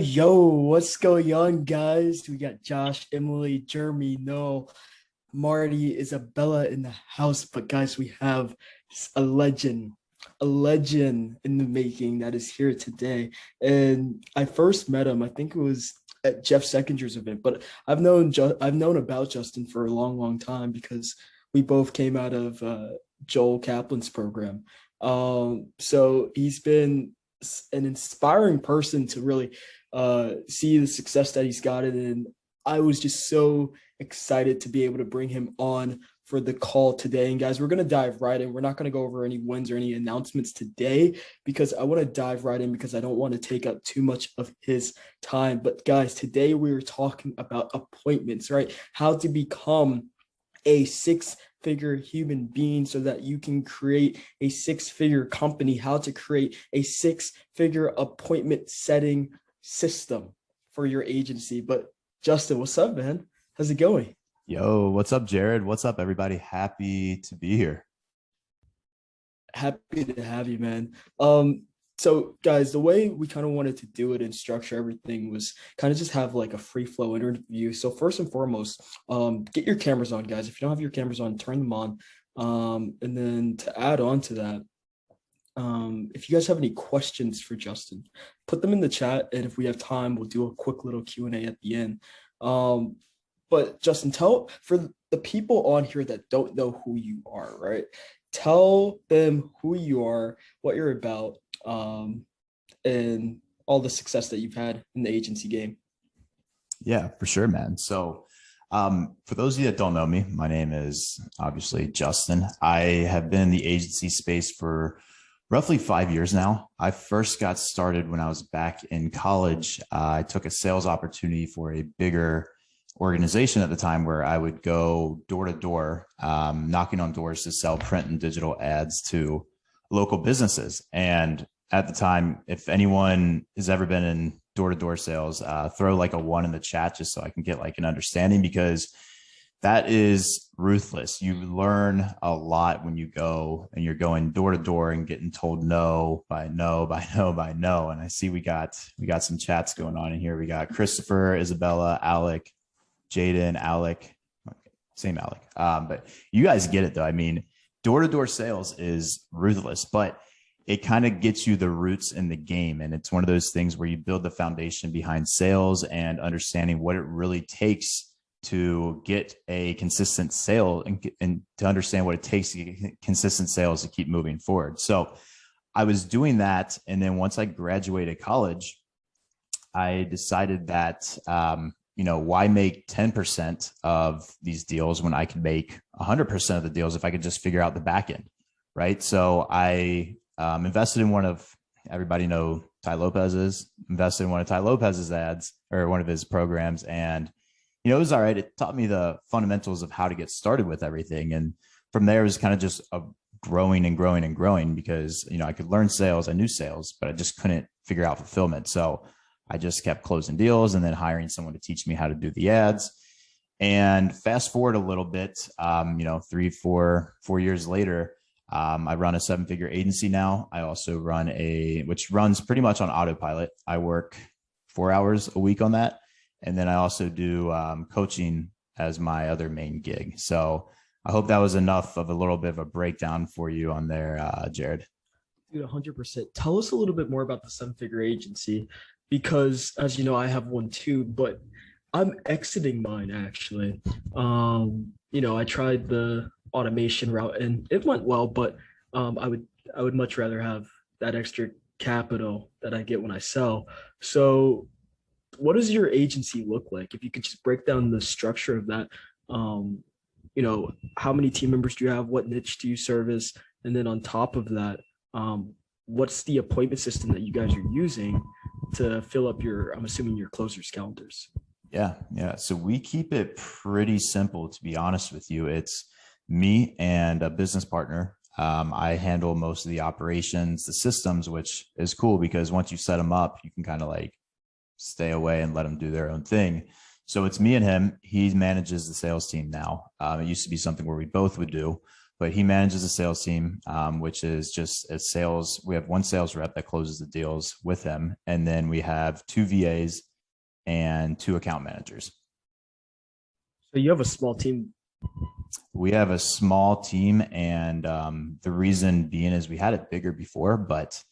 Yo, what's going on, guys? We got Josh, Emily, Jeremy, Noel, Marty, Isabella in the house. But guys, we have a legend in the making that is here today. And I first met him, I think it was at Jeff Seckinger's event. But I've known about Justin for a long, long time because we both came out of Joel Kaplan's program. So he's been an inspiring person to really see the success that he's gotten. And I was just so excited to be able to bring him on for the call today. And guys, we're going to dive right in. We're not going to go over any wins or any announcements today because I want to dive right in because I don't want to take up too much of his time. But guys, today we were talking about appointments, right? How to become a six-figure human being so that you can create a six-figure company, how to create a six-figure appointment setting system for your agency. But Justin, what's up, man? How's it going? Yo, what's up, Jared? What's up, everybody? Happy to be here. Happy to have you, man. So guys, the way we kind of wanted to do it and structure everything was kind of just have like a free flow interview. So first and foremost, get your cameras on, guys. If you don't have your cameras on, turn them on. And then to add on to that, if you guys have any questions for Justin, put them in the chat, and if we have time, we'll do a quick little Q&A at the end. But Justin, tell for the people on here that don't know who you are, right? Tell them who you are, what you're about, and all the success that you've had in the agency game. Yeah, for sure, man. So, for those of you that don't know me, my name is obviously Justin. I have been in the agency space for roughly 5 years now. I first got started when I was back in college. I took a sales opportunity for a bigger organization at the time where I would go door to door, knocking on doors to sell print and digital ads to local businesses. And at the time, if anyone has ever been in door to door sales, throw like a one in the chat just so I can get like an understanding, because that is ruthless. You learn a lot when you go and you're going door to door and getting told no by no by no by no. And I see we got some chats going on in here. We got Christopher, Isabella, Alec, Jaden, Alec, okay, same Alec. But you guys get it though. I mean, door to door sales is ruthless, but it kind of gets you the roots in the game. And it's one of those things where you build the foundation behind sales and understanding what it really takes to get a consistent sale and to understand what it takes to get consistent sales to keep moving forward. So I was doing that. And then once I graduated college, I decided that, why make 10% of these deals when I could make 100% of the deals if I could just figure out the back end, right? So I invested in everybody know Ty Lopez is, invested in one of Ty Lopez's ads or one of his programs. And it was all right. It taught me the fundamentals of how to get started with everything. And from there, it was kind of just growing and growing and growing because, I could learn sales. I knew sales, but I just couldn't figure out fulfillment. So I just kept closing deals and then hiring someone to teach me how to do the ads. And fast forward a little bit, 3, 4 years later, I run a 7-figure agency now. I also run which runs pretty much on autopilot. I work 4 hours a week on that. And then I also do coaching as my other main gig. So I hope that was enough of a little bit of a breakdown for you on there, Jared. Dude, 100%. Tell us a little bit more about the seven-figure agency because, as you know, I have one too, but I'm exiting mine actually. I tried the automation route and it went well, but I would much rather have that extra capital that I get when I sell. So what does your agency look like? If you could just break down the structure of that, how many team members do you have? What niche do you service? And then on top of that, what's the appointment system that you guys are using to fill up I'm assuming your closers calendars? Yeah. So we keep it pretty simple, to be honest with you. It's me and a business partner. I handle most of the operations, the systems, which is cool because once you set them up, you can kind of like stay away and let them do their own thing. So it's me and him. He manages the sales team now. It used to be something where we both would do, but he manages a sales team, which is just a sales. We have one sales rep that closes the deals with him, and then we have two VAs and two account managers. So you have a small team. We have a small team, and the reason being is we had it bigger before, but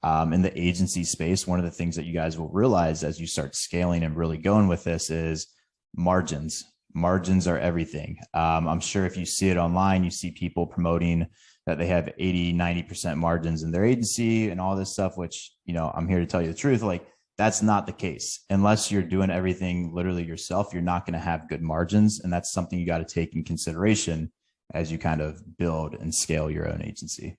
in the agency space, one of the things that you guys will realize as you start scaling and really going with this is margins. Margins are everything. I'm sure if you see it online, you see people promoting that they have 80, 90% margins in their agency and all this stuff, which, I'm here to tell you the truth. Like, that's not the case. Unless you're doing everything literally yourself, you're not going to have good margins. And that's something you got to take in consideration as you kind of build and scale your own agency.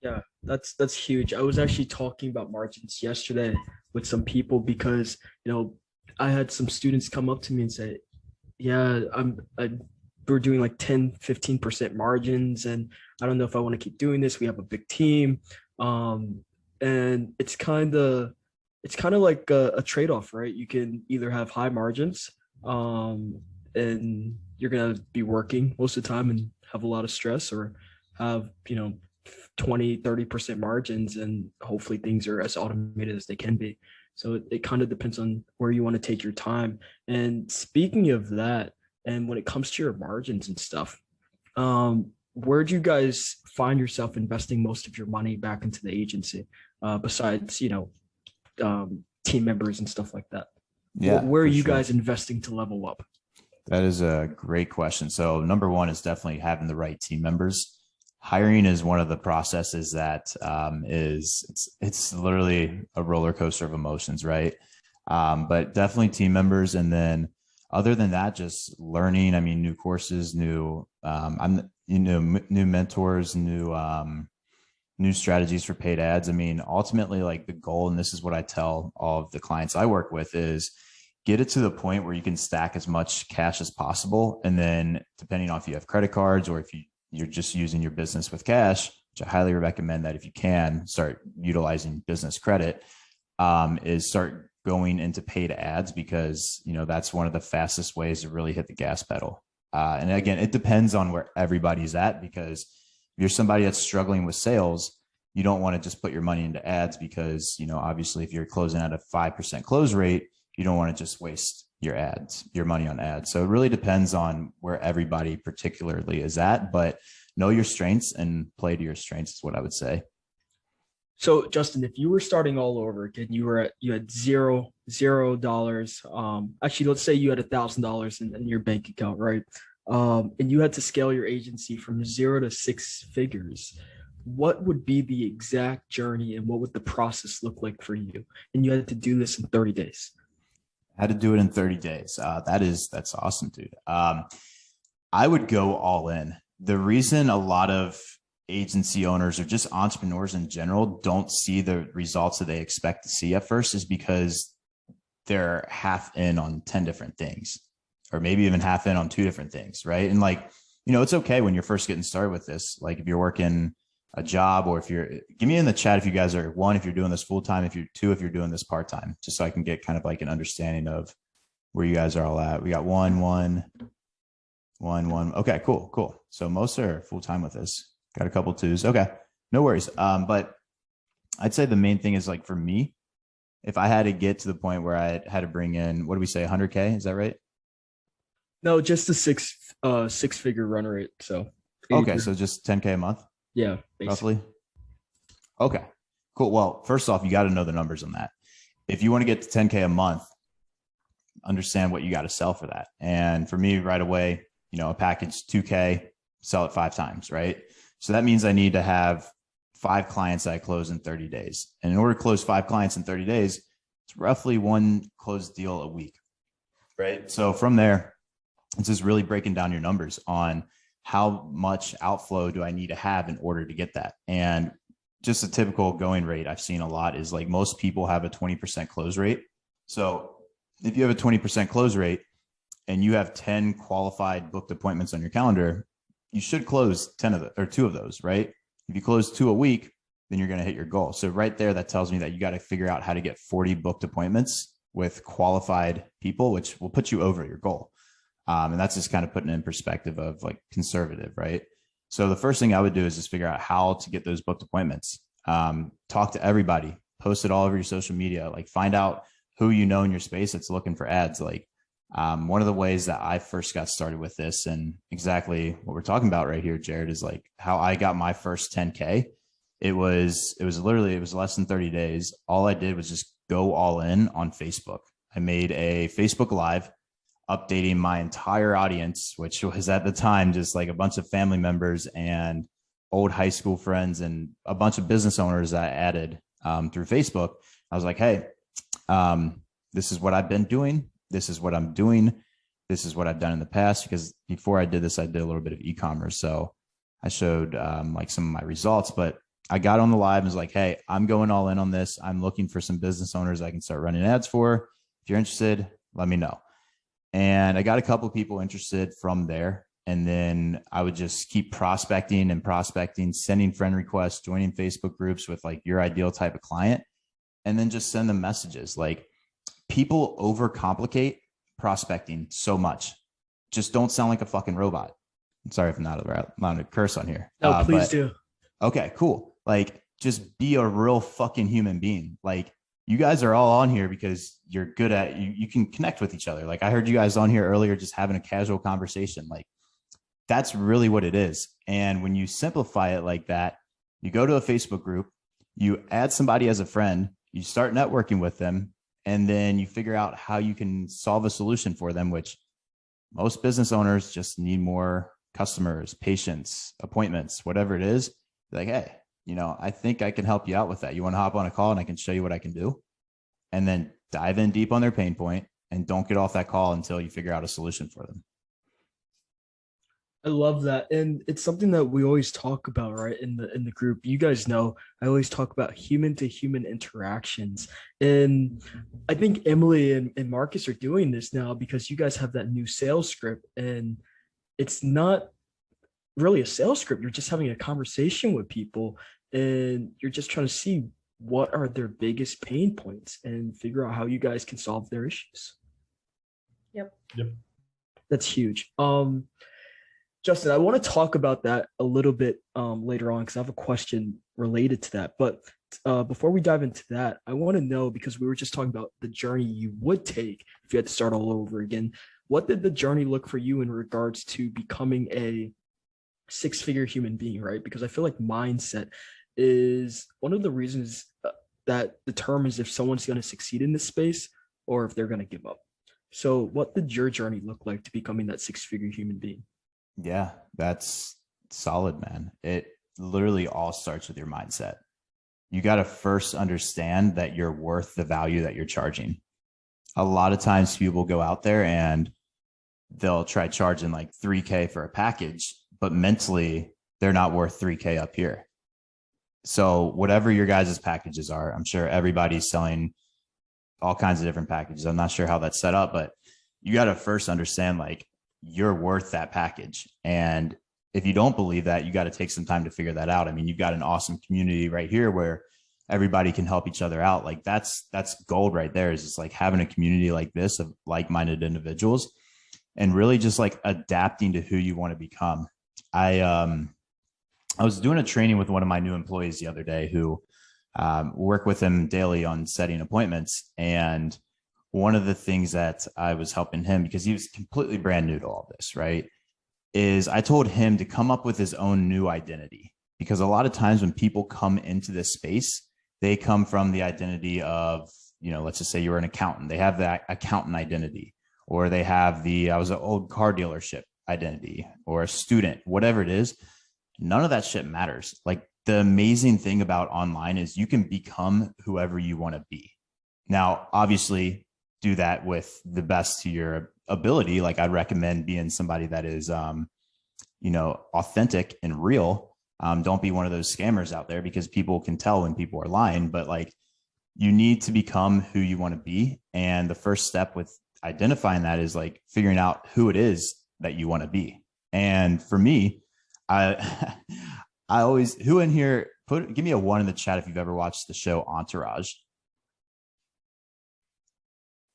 Yeah, that's huge. I was actually talking about margins yesterday with some people because, I had some students come up to me and say, yeah, we're doing like 10-15% margins, and I don't know if I want to keep doing this. We have a big team. And it's kind of like a trade-off, right? You can either have high margins, and you're gonna be working most of the time and have a lot of stress, or have 20-30% margins, and hopefully things are as automated as they can be. So it kind of depends on where you want to take your time. And speaking of that, and when it comes to your margins and stuff, where do you guys find yourself investing most of your money back into the agency, besides team members and stuff like that? Yeah, Where are for you sure. guys investing to level up? That is a great question. So number one is definitely having the right team members. Hiring is one of the processes that it's literally a roller coaster of emotions, right? But definitely team members, and then other than that, just learning. I mean, new courses, new new mentors, new strategies for paid ads. I mean, ultimately, like the goal, and this is what I tell all of the clients I work with, is get it to the point where you can stack as much cash as possible. And then depending on if you have credit cards or if you're just using your business with cash, which I highly recommend that if you can start utilizing business credit, is start going into paid ads, because, that's one of the fastest ways to really hit the gas pedal. And again, it depends on where everybody's at, because if you're somebody that's struggling with sales, you don't want to just put your money into ads, because, obviously if you're closing at a 5% close rate, you don't want to just waste your money on ads. So it really depends on where everybody particularly is at, but know your strengths and play to your strengths is what I would say. So Justin, if you were starting all over again, you had $0. Actually, let's say you had $1,000 in your bank account, right? And you had to scale your agency from 0 to 6 figures. What would be the exact journey, and what would the process look like for you? And you had to do this in 30 days. How to do it in 30 days. That's awesome, dude. I would go all in. The reason a lot of agency owners or just entrepreneurs in general don't see the results that they expect to see at first is because they're half in on 10 different things, or maybe even half in on 2 different things. Right. And it's okay when you're first getting started with this. Like if you're working a job, or give me in the chat if you guys are, one, if you're doing this full time, if you're doing this part time, just so I can get kind of like an understanding of where you guys are all at. We got one. Okay, cool. So most are full time with this. Got a couple 2s. Okay, no worries. But I'd say the main thing is, like, for me, if I had to get to the point where I had to bring in, what do we say, 100K? Is that right? No, just a six-figure run rate. So Okay, so just 10K a month. Yeah, basically. Roughly. Okay, cool. Well, first off, you got to know the numbers on that. If you want to get to 10K a month, understand what you got to sell for that. And for me, right away, a package 2K, sell it 5 times, right? So that means I need to have 5 clients that I close in 30 days. And in order to close 5 clients in 30 days, it's roughly 1 closed deal a week, right? So from there, it's just really breaking down your numbers on how much outflow do I need to have in order to get that. And just a typical going rate I've seen a lot is, like, most people have a 20% close rate. So if you have a 20% close rate and you have 10 qualified booked appointments on your calendar, you should close 2 of those, right? If you close 2 a week, then you're going to hit your goal. So right there, that tells me that you got to figure out how to get 40 booked appointments with qualified people, which will put you over your goal. And that's just kind of putting it in perspective of like conservative, right? So the first thing I would do is just figure out how to get those booked appointments. Talk to everybody, post it all over your social media, like find out who you know in your space that's looking for ads. Like one of the ways that I first got started with this, and exactly what we're talking about right here, Jared, is like how I got my first 10K. It was less than 30 days. All I did was just go all in on Facebook. I made a Facebook Live updating my entire audience, which was at the time just like a bunch of family members and old high school friends and a bunch of business owners that I added through Facebook. I was like, hey, this is what I've been doing. This is what I'm doing. This is what I've done in the past. Because before I did this, I did a little bit of e-commerce. So I showed like some of my results, but I got on the live and was like, hey, I'm going all in on this. I'm looking for some business owners I can start running ads for. If you're interested, let me know. And I got a couple of people interested from there. And then I would just keep prospecting and prospecting, sending friend requests, joining Facebook groups with like your ideal type of client, and then just send them messages. Like people overcomplicate prospecting so much. Just don't sound like a fucking robot. I'm sorry if I'm not allowed to curse on here. No, please do. Okay, cool. Like just be a real fucking human being. Like you guys are all on here because you're good at you can connect with each other. Like I heard you guys on here earlier just having a casual conversation. Like that's really what it is. And when you simplify it like that, you go to a Facebook group, you add somebody as a friend, you start networking with them, and then you figure out how you can solve a solution for them, which most business owners just need more customers, patients, appointments, whatever it is. Like, hey, I think I can help you out with that. You want to hop on a call and I can show you what I can do? And then dive in deep on their pain point and don't get off that call until you figure out a solution for them. I love that. And it's something that we always talk about, right? In the group. You guys know I always talk about human to human interactions. And I think Emily and Marcus are doing this now because you guys have that new sales script. And it's not really a sales script. You're just having a conversation with people and you're just trying to see what are their biggest pain points and figure out how you guys can solve their issues. Yep. That's huge. Justin, I want to talk about that a little bit later on because I have a question related to that. But before we dive into that, I want to know, because we were just talking about the journey you would take if you had to start all over again. What did the journey look for you in regards to becoming a six-figure human being, right? Because I feel like mindset is one of the reasons that determines if someone's going to succeed in this space or if they're going to give up. So what did your journey look like to becoming that six-figure human being? Yeah, that's solid, man. It literally all starts with your mindset. You got to first understand that you're worth the value that you're charging. A lot of times people go out there and they'll try charging like 3K for a package, but mentally they're not worth 3K up here. So whatever your guys' packages are, I'm sure everybody's selling all kinds of different packages. I'm not sure how that's set up, but you got to first understand like you're worth that package. And if you don't believe that, you got to take some time to figure that out. I mean, you've got an awesome community right here where everybody can help each other out. Like that's gold right there, is just like having a community like this of like-minded individuals and really just like adapting to who you want to become. I was doing a training with one of my new employees the other day who work with him daily on setting appointments. And one of the things that I was helping him, because he was completely brand new to all this, right, is I told him to come up with his own new identity. Because a lot of times when people come into this space, they come from the identity of, let's just say you were an accountant. They have that accountant identity, or they have I was an old car dealership identity, or a student, whatever it is. None of that shit matters. Like the amazing thing about online is you can become whoever you want to be. Now, obviously, do that with the best to your ability. Like I'd recommend being somebody that is, authentic and real. Don't be one of those scammers out there, because people can tell when people are lying, but like you need to become who you want to be. And the first step with identifying that is like figuring out who it is that you want to be. And for me, I always, who in here give me a 1 in the chat if you've ever watched the show Entourage.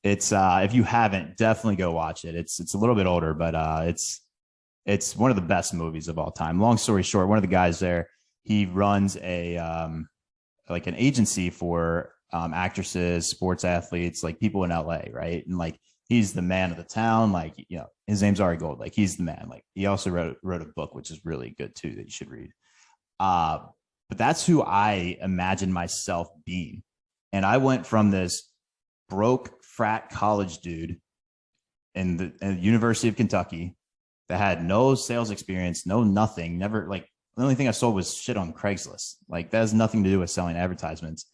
It's if you haven't, definitely go watch it. It's a little bit older, but it's one of the best movies of all time. Long story short, one of the guys there, he runs a like an agency for actresses, sports athletes, like people in LA, right? And like he's the man of the town. Like, you know, his name's Ari Gold. Like he's the man. Like he also wrote a book, which is really good too, that you should read. Uh, but that's who I imagine myself being. And I went from this broke frat college dude in the University of Kentucky that had no sales experience, no nothing, never like the only thing I sold was shit on Craigslist. Like that has nothing to do with selling advertisements.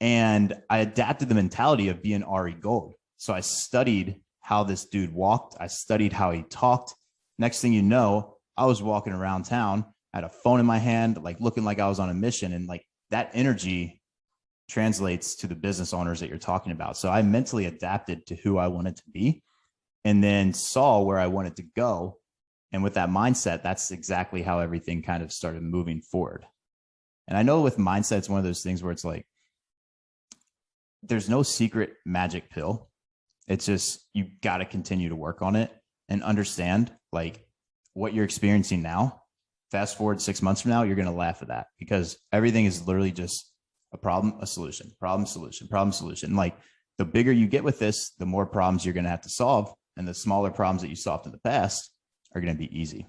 And I adapted the mentality of being Ari Gold. So I studied how this dude walked. I studied how he talked. Next thing you know, I was walking around town, I had a phone in my hand, like looking like I was on a mission. And like that energy translates to the business owners that you're talking about. So I mentally adapted to who I wanted to be and then saw where I wanted to go. And with that mindset, that's exactly how everything kind of started moving forward. And I know with mindset, it's one of those things where it's like, there's no secret magic pill. It's just, you got to continue to work on it and understand like what you're experiencing now. Fast forward 6 months from now, you're going to laugh at that because everything is literally just a problem, a solution, problem, solution, problem, solution. Like the bigger you get with this, the more problems you're going to have to solve. And the smaller problems that you solved in the past are going to be easy.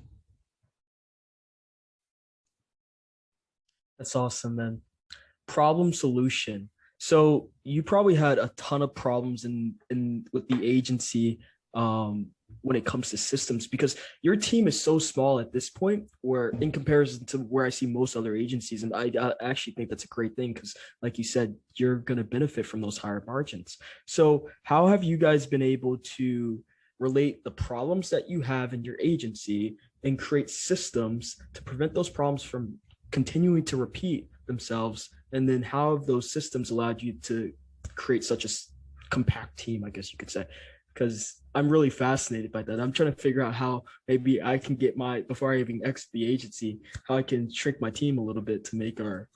That's awesome, man. Problem solution. So you probably had a ton of problems in with the agency when it comes to systems because your team is so small at this point where in comparison to where I see most other agencies. And I actually think that's a great thing because like you said, you're going to benefit from those higher margins. So how have you guys been able to relate the problems that you have in your agency and create systems to prevent those problems from continuing to repeat themselves? And then how have those systems allowed you to create such a compact team, I guess you could say? Because I'm really fascinated by that. I'm trying to figure out how maybe I can get my, before I even exit the agency, how I can shrink my team a little bit to make our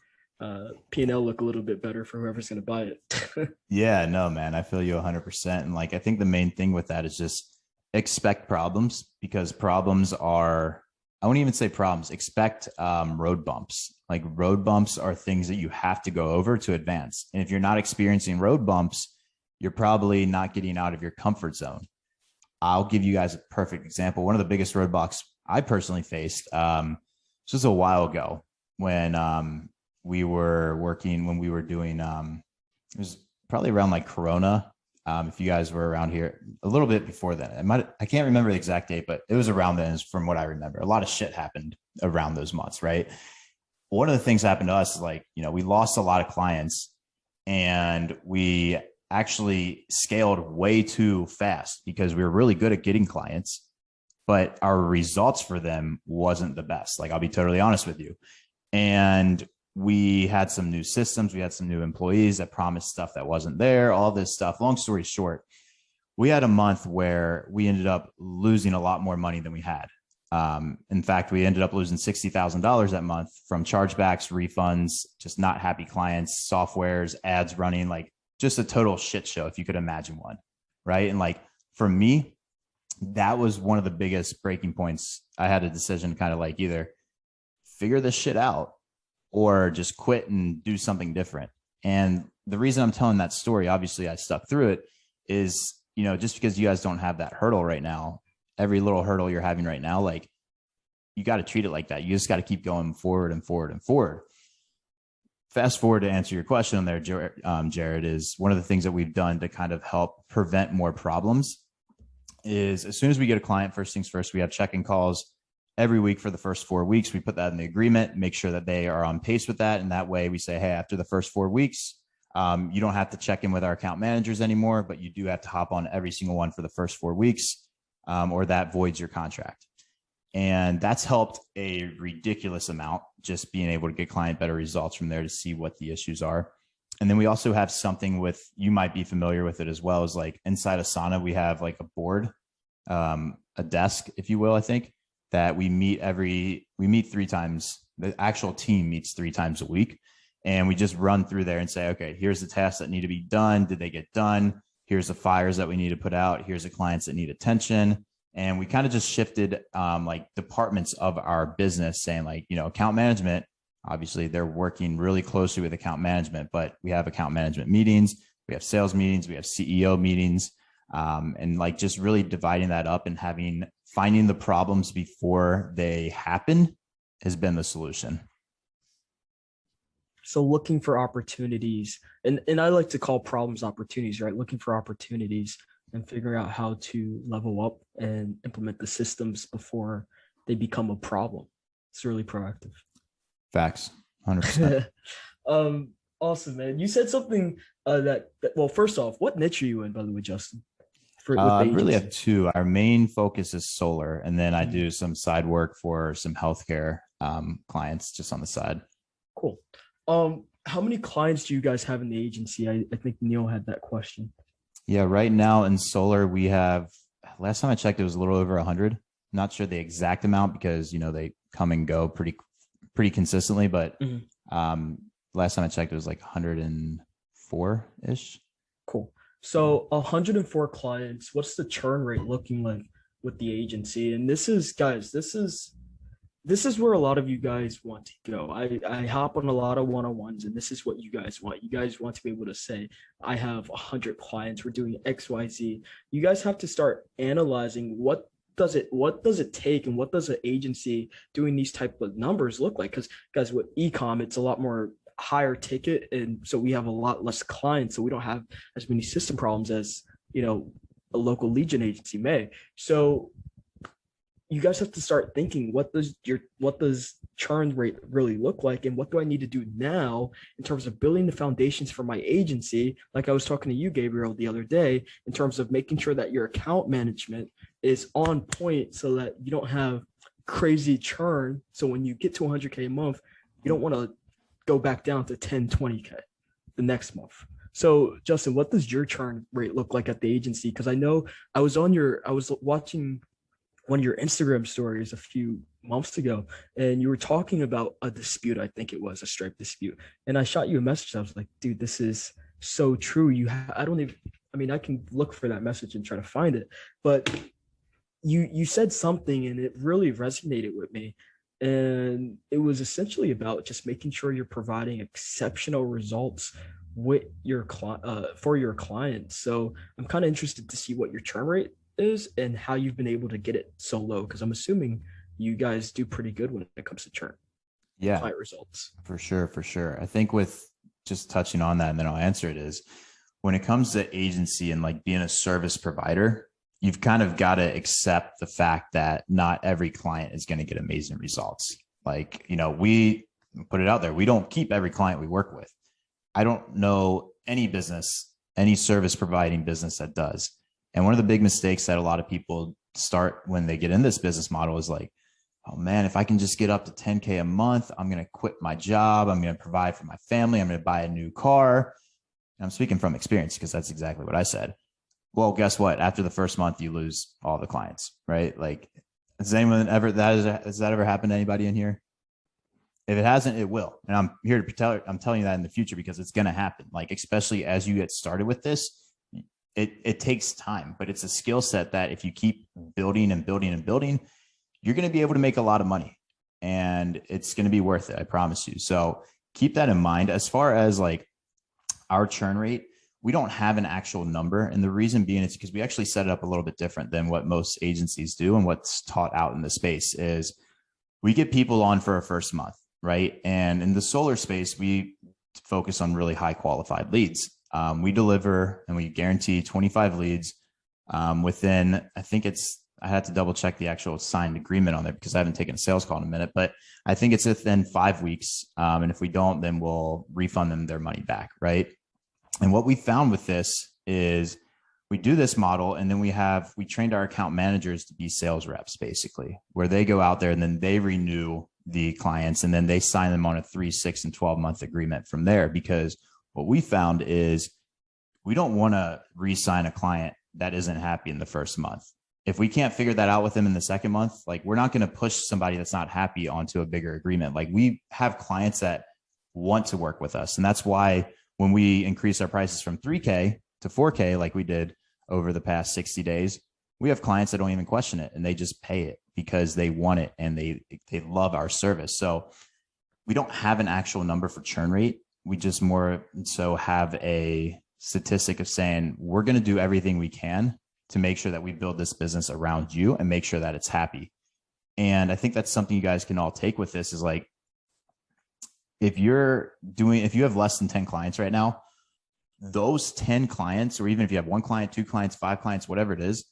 P&L look a little bit better for whoever's going to buy it. Yeah, no, man, I feel you 100%. And like, I think the main thing with that is just expect problems because problems are, I won't even say problems, expect road bumps. Like road bumps are things that you have to go over to advance. And if you're not experiencing road bumps, you're probably not getting out of your comfort zone. I'll give you guys a perfect example. One of the biggest roadblocks I personally faced, this was a while ago when we were working, when we were doing, it was probably around like Corona. If you guys were around here a little bit before then, I can't remember the exact date, but it was around then from what I remember. A lot of shit happened around those months, right? One of the things that happened to us is like, you know, we lost a lot of clients and we actually scaled way too fast because we were really good at getting clients, but our results for them wasn't the best. Like, I'll be totally honest with you. And we had some new systems. We had some new employees that promised stuff that wasn't there, all this stuff. Long story short, we had a month where we ended up losing a lot more money than we had. In fact, we ended up losing $60,000 that month from chargebacks, refunds, just not happy clients, softwares, ads running, like just a total shit show, if you could imagine one. Right. And like for me, that was one of the biggest breaking points. I had a decision to kind of like either figure this shit out or just quit and do something different. And the reason I'm telling that story, obviously I stuck through it, is, you know, just because you guys don't have that hurdle right now, every little hurdle you're having right now, like you got to treat it like that. You just got to keep going forward and forward and forward. Fast forward to answer your question on there, Jared, is one of the things that we've done to kind of help prevent more problems is as soon as we get a client, first things first, we have check-in calls every week for the first 4 weeks. We put that in the agreement, make sure that they are on pace with that. And that way we say, hey, after the first 4 weeks, you don't have to check in with our account managers anymore, but you do have to hop on every single one for the first 4 weeks, or that voids your contract. And that's helped a ridiculous amount, just being able to get client better results from there to see what the issues are. And then we also have something with, you might be familiar with it as well, as like inside Asana, we have like a board, a desk, if you will, I think, that we meet 3 times. The actual team meets 3 times a week. And we just run through there and say, okay, here's the tasks that need to be done. Did they get done? here's the fires that we need to put out, here's the clients that need attention. And we kind of just shifted like departments of our business, saying like, account management, obviously they're working really closely with account management, but we have account management meetings, we have sales meetings, we have CEO meetings, and like just really dividing that up and finding the problems before they happen has been the solution. So looking for opportunities, and I like to call problems opportunities, right? Looking for opportunities and figuring out how to level up and implement the systems before they become a problem. It's really proactive. Facts, 100%. Awesome, man. You said something well, first off, what niche are you in, by the way, Justin? I really have two. Our main focus is solar, and then I do some side work for some healthcare clients just on the side. Cool. How many clients do you guys have in the agency? I think Neil had that question. Yeah, right now in solar, we have, last time I checked, it was a little over 100. Not sure the exact amount because, they come and go pretty consistently, but last time I checked, it was like 104-ish. Cool. So 104 clients, what's the churn rate looking like with the agency? And this is, guys, this is where a lot of you guys want to go. I hop on a lot of one-on-ones, and this is what you guys want. You guys want to be able to say, I have 100 clients, we're doing XYZ. You guys have to start analyzing what does it take, and what does an agency doing these type of numbers look like? Because guys, with ecom, it's a lot more higher ticket, and so we have a lot less clients, so we don't have as many system problems as a local lead gen agency may. So you guys have to start thinking, what does churn rate really look like, and what do I need to do now in terms of building the foundations for my agency? Like I was talking to you, Gabriel, the other day, in terms of making sure that your account management is on point so that you don't have crazy churn. So when you get to 100K a month, you don't want to go back down to 10, 20K the next month. So Justin, what does your churn rate look like at the agency? Because I know I was watching one of your Instagram stories a few months ago, and you were talking about a dispute. I think it was a Stripe dispute. And I shot you a message. I was like, dude, this is so true. I can look for that message and try to find it, but you said something and it really resonated with me. And it was essentially about just making sure you're providing exceptional results with your for your clients. So I'm kind of interested to see what your churn rate is and how you've been able to get it so low, because I'm assuming you guys do pretty good when it comes to churn. Yeah, client results. For sure. I think with just touching on that, and then I'll answer it, is when it comes to agency and like being a service provider, you've kind of got to accept the fact that not every client is going to get amazing results. Like, we put it out there. We don't keep every client we work with. I don't know any business, any service providing business that does. And one of the big mistakes that a lot of people start when they get in this business model is like, oh man, if I can just get up to 10K a month, I'm going to quit my job. I'm going to provide for my family. I'm going to buy a new car. And I'm speaking from experience because that's exactly what I said. Well, guess what? After the first month, you lose all the clients, right? Like, has that ever happened to anybody in here? If it hasn't, it will. And I'm here to I'm telling you that in the future because it's going to happen. Like, especially as you get started with this, it takes time, but it's a skill set that if you keep building and building and building, you're going to be able to make a lot of money, and it's going to be worth it. I promise you. So keep that in mind. As far as like our churn rate, we don't have an actual number. And the reason being is because we actually set it up a little bit different than what most agencies do. And what's taught out in the space is we get people on for a first month, right? And in the solar space, we focus on really high qualified leads. We deliver and we guarantee 25 leads within, I had to double check the actual signed agreement on there because I haven't taken a sales call in a minute, but I think it's within 5 weeks. And if we don't, then we'll refund them their money back, right? And what we found with this is we do this model, and then we trained our account managers to be sales reps, basically, where they go out there and then they renew the clients, and then they sign them on a 3, 6, and 12-month agreement from there. Because what we found is we don't want to re-sign a client that isn't happy in the first month. If we can't figure that out with them in the second month, like, we're not going to push somebody that's not happy onto a bigger agreement. Like, we have clients that want to work with us. And that's why when we increase our prices from 3K to 4K like we did over the past 60 days, we have clients that don't even question it and they just pay it because they want it and they love our service. So we don't have an actual number for churn rate. We just more so have a statistic of saying we're going to do everything we can to make sure that we build this business around you and make sure that it's happy. And I think that's something you guys can all take with this is like, if you have less than 10 clients right now, those 10 clients, or even if you have 1 client, 2 clients, 5 clients, whatever it is,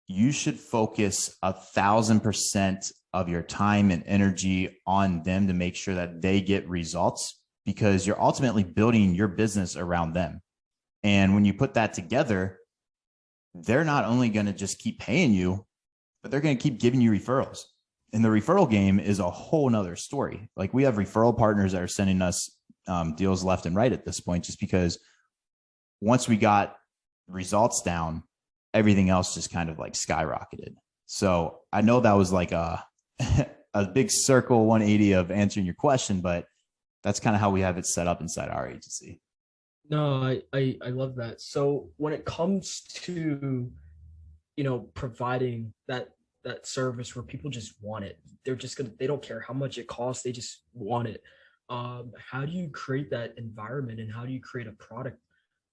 you should focus 1,000% of your time and energy on them to make sure that they get results, because you're ultimately building your business around them. And when you put that together, they're not only going to just keep paying you, but they're going to keep giving you referrals. And the referral game is a whole nother story. Like we have referral partners that are sending us deals left and right at this point, just because once we got results down, everything else just kind of like skyrocketed. So I know that was like a big circle 180 of answering your question, but that's kind of how we have it set up inside our agency. No, I love that. So when it comes to, providing that service where people just want it, they don't care how much it costs, they just want it. How do you create that environment and how do you create a product,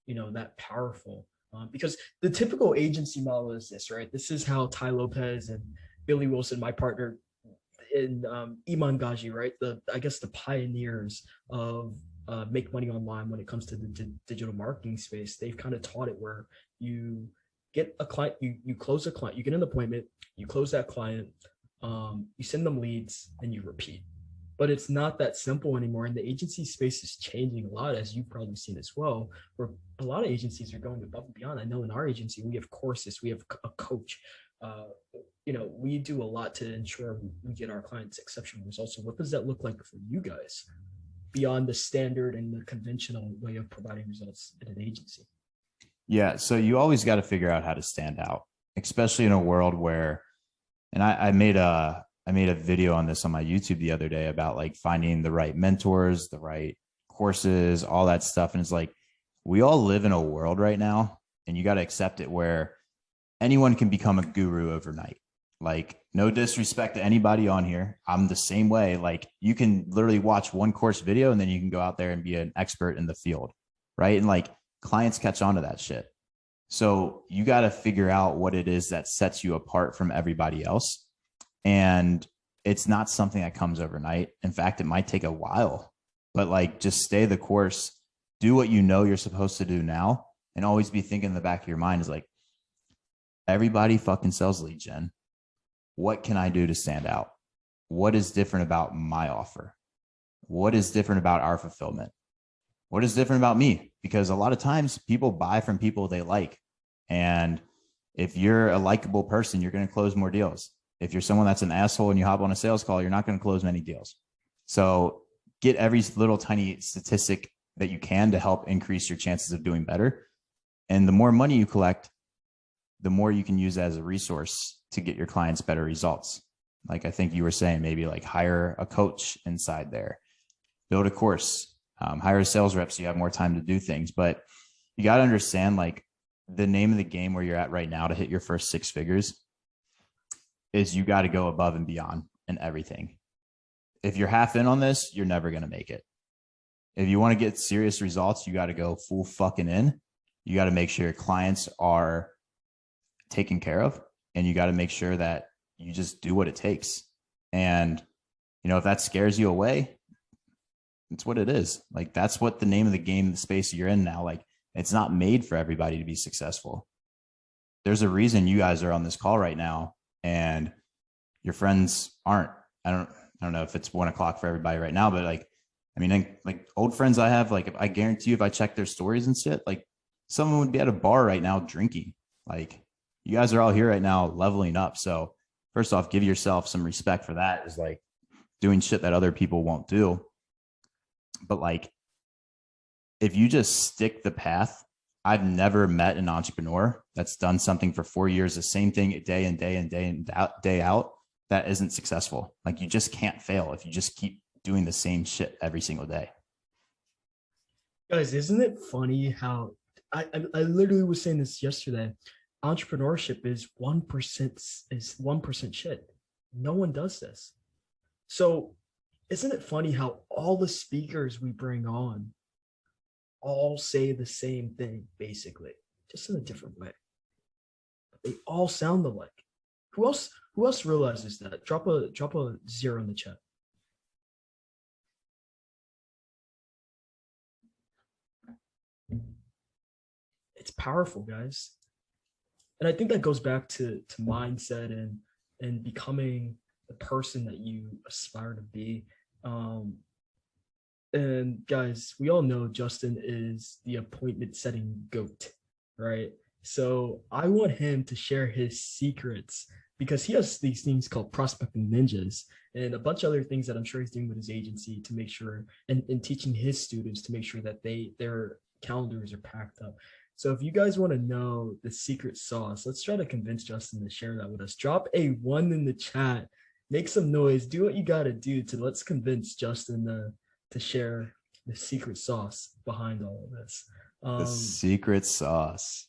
that powerful? Because the typical agency model is this, right? This is how Ty Lopez and Billy Wilson, my partner, and Iman Gaji, right? I guess the pioneers of make money online when it comes to the digital marketing space. They've kind of taught it where you get a client, you close a client, you get an appointment, you close that client, you send them leads, and you repeat. But it's not that simple anymore. And the agency space is changing a lot, as you've probably seen as well, where a lot of agencies are going above and beyond. I know in our agency, we have courses, we have a coach. We do a lot to ensure we get our clients exceptional results. So what does that look like for you guys beyond the standard and the conventional way of providing results in an agency? Yeah. So you always got to figure out how to stand out, especially in a world where, and I made a video on this on my YouTube the other day about like finding the right mentors, the right courses, all that stuff. And it's like, we all live in a world right now and you got to accept it where anyone can become a guru overnight. Like no disrespect to anybody on here. I'm the same way. Like you can literally watch one course video and then you can go out there and be an expert in the field. Right. And like clients catch on to that shit. So you got to figure out what it is that sets you apart from everybody else. And it's not something that comes overnight. In fact, it might take a while, but like just stay the course, do what you know you're supposed to do now, and always be thinking in the back of your mind is like, everybody fucking sells lead gen. What can I do to stand out? What is different about my offer? What is different about our fulfillment? What is different about me? Because a lot of times people buy from people they like. And if you're a likable person, you're going to close more deals. If you're someone that's an asshole and you hop on a sales call, you're not going to close many deals. So get every little tiny statistic that you can to help increase your chances of doing better. And the more money you collect, the more you can use as a resource to get your clients better results. Like I think you were saying, maybe like hire a coach inside there, build a course, hire a sales rep so you have more time to do things. But you got to understand like the name of the game where you're at right now to hit your first 6 figures is you got to go above and beyond in everything. If you're half in on this, you're never going to make it. If you want to get serious results, you got to go full fucking in. You got to make sure your clients are taken care of, and you got to make sure that you just do what it takes. And, if that scares you away, it's what it is. Like, that's what the name of the game, the space you're in now. Like, it's not made for everybody to be successful. There's a reason you guys are on this call right now and your friends aren't. I don't know if it's 1 o'clock for everybody right now, but like old friends I have, like, if I guarantee you, if I check their stories and shit, like someone would be at a bar right now drinking. Like, you guys are all here right now leveling up. So first off, give yourself some respect for that, is like doing shit that other people won't do. But like, if you just stick the path, I've never met an entrepreneur that's done something for 4 years, the same thing day in, day out, that isn't successful. Like, you just can't fail if you just keep doing the same shit every single day. Guys, isn't it funny how I literally was saying this yesterday. Entrepreneurship is 1% shit. No one does this. So isn't it funny how all the speakers we bring on all say the same thing, basically, just in a different way. But they all sound alike. Who else realizes that? Drop a zero in the chat. It's powerful, guys. And I think that goes back to mindset and becoming the person that you aspire to be. Um, and guys, we all know Justin is the appointment setting goat, right? So I want him to share his secrets because he has these things called prospecting ninjas and a bunch of other things that I'm sure he's doing with his agency to make sure and teaching his students to make sure that their calendars are packed up. So if you guys want to know the secret sauce, let's try to convince Justin to share that with us. Drop a one in the chat, make some noise, do what you got to do to let's convince Justin to share the secret sauce behind all of this. The secret sauce.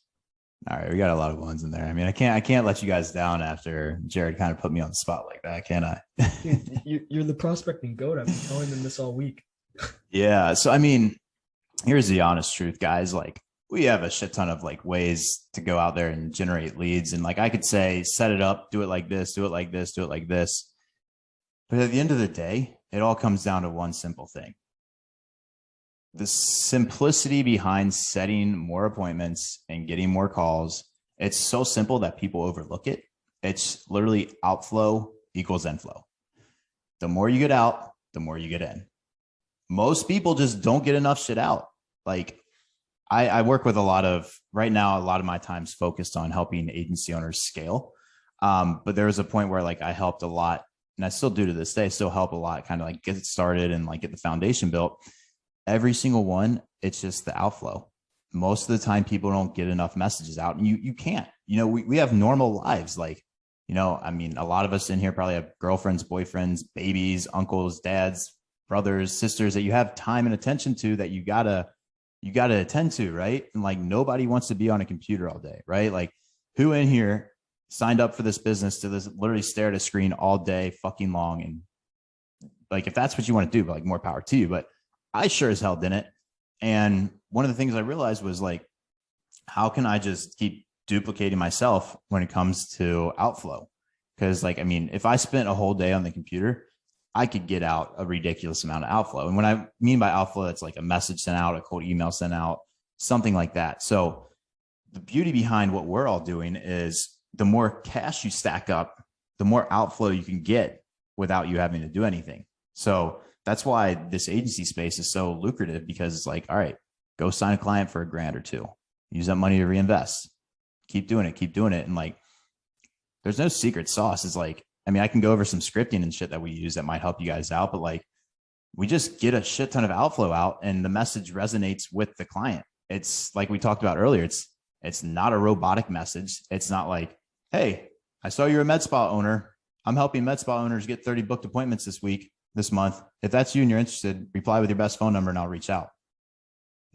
All right, we got a lot of ones in there. I mean, I can't let you guys down after Jared kind of put me on the spot like that, can I? Dude, you're the prospecting goat. I've been telling them this all week. Yeah. So I mean, here's the honest truth, guys. Like, we have a shit ton of like ways to go out there and generate leads. And like I could say, set it up, do it like this, do it like this, do it like this. But at the end of the day, it all comes down to one simple thing. The simplicity behind setting more appointments and getting more calls. It's so simple that people overlook it. It's literally outflow equals inflow. The more you get out, the more you get in. Most people just don't get enough shit out. Like I work with right now, a lot of my time's focused on helping agency owners scale. But there was a point where like I helped a lot, and I still do to this day, still help a lot, kind of like get it started and like get the foundation built. Every single one, it's just the outflow. Most of the time, people don't get enough messages out, and you can't. You know, we have normal lives. Like, you know, I mean, a lot of us in here probably have girlfriends, boyfriends, babies, uncles, dads, brothers, sisters that you have time and attention to that you gotta attend to, right? And like nobody wants to be on a computer all day, right? Like, who in here signed up for this business to literally stare at a screen all day fucking long? And like, if that's what you want to do, like, more power to you. But I sure as hell didn't. And one of the things I realized was like, how can I just keep duplicating myself when it comes to outflow? Because like, I mean, if I spent a whole day on the computer, I could get out a ridiculous amount of outflow. And when I mean by outflow, it's like a message sent out, a cold email sent out, something like that. So the beauty behind what we're all doing is the more cash you stack up, the more outflow you can get without you having to do anything. So that's why this agency space is so lucrative, because it's like, all right, go sign a client for $1,000 or $2,000, use that money to reinvest, keep doing it. And like, there's no secret sauce. It's like, I mean, I can go over some scripting and shit that we use that might help you guys out, but like, we just get a shit ton of outflow out and the message resonates with the client. It's like we talked about earlier. It's not a robotic message. It's not like, hey, I saw you're a med spa owner. I'm helping med spa owners get 30 booked appointments this month. If that's you and you're interested, reply with your best phone number and I'll reach out.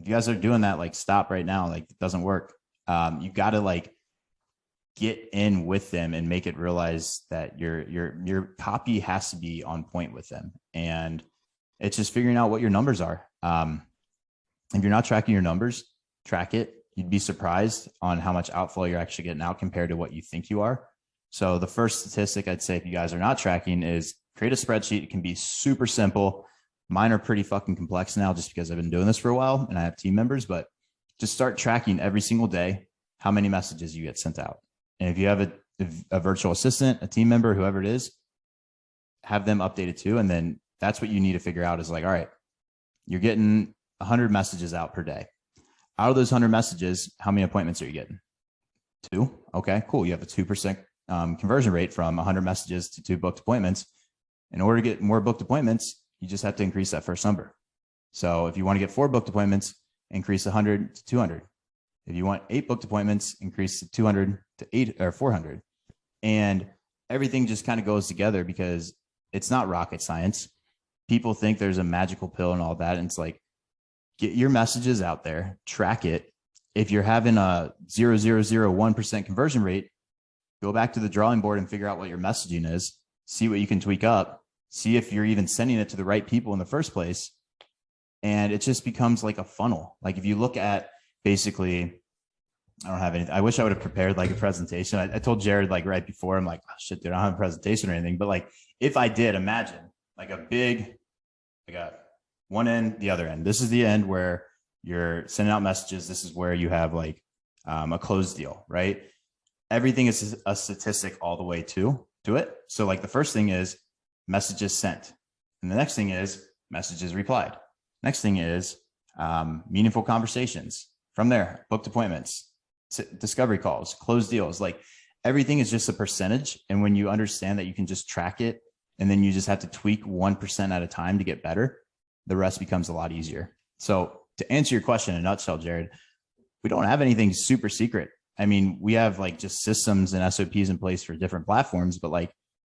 If you guys are doing that, like, stop right now. Like, it doesn't work. You got to like get in with them and make it realize that your copy has to be on point with them. And it's just figuring out what your numbers are. If you're not tracking your numbers, track it. You'd be surprised on how much outflow you're actually getting out compared to what you think you are. So the first statistic I'd say, if you guys are not tracking, is create a spreadsheet. It can be super simple. Mine are pretty fucking complex now just because I've been doing this for a while and I have team members, but just start tracking every single day how many messages you get sent out. And if you have a virtual assistant, a team member, whoever it is, have them updated too. And then that's what you need to figure out is like, all right, you're getting 100 messages out per day. Out of those 100 messages, how many appointments are you getting? 2. Okay, cool. You have a 2% conversion rate from 100 messages to 2 booked appointments. In order to get more booked appointments, you just have to increase that first number. So if you want to get 4 booked appointments, increase 100 to 200. If you want 8 booked appointments, increase to 200 to 8 or 400. And everything just kind of goes together because it's not rocket science. People think there's a magical pill and all that. And it's like, get your messages out there, track it, if you're having a 0.0001% conversion rate, go back to the drawing board and figure out what your messaging is, see what you can tweak up, see if you're even sending it to the right people in the first place. And it just becomes like a funnel. Like if you look at basically, I don't have anything. I wish I would have prepared like a presentation. I told Jared like right before, I'm like, oh shit, dude, I don't have a presentation or anything. But like if I did, imagine like a big, I got one end, the other end. This is the end where you're sending out messages. This is where you have like a closed deal, right? Everything is a statistic all the way to it. So like the first thing is messages sent. And the next thing is messages replied. Next thing is meaningful conversations. From there, booked appointments, discovery calls, closed deals. Like everything is just a percentage. And when you understand that you can just track it and then you just have to tweak 1% at a time to get better, the rest becomes a lot easier. So to answer your question in a nutshell, Jared, we don't have anything super secret. I mean, we have like just systems and SOPs in place for different platforms, but like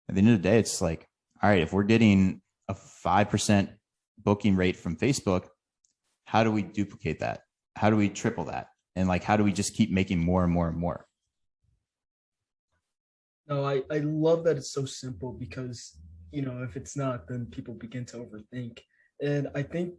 at the end of the day, it's like, all right, if we're getting a 5% booking rate from Facebook, how do we duplicate that? How do we triple that? And like, how do we just keep making more and more and more? No, I love that it's so simple because, if it's not, then people begin to overthink. And I think,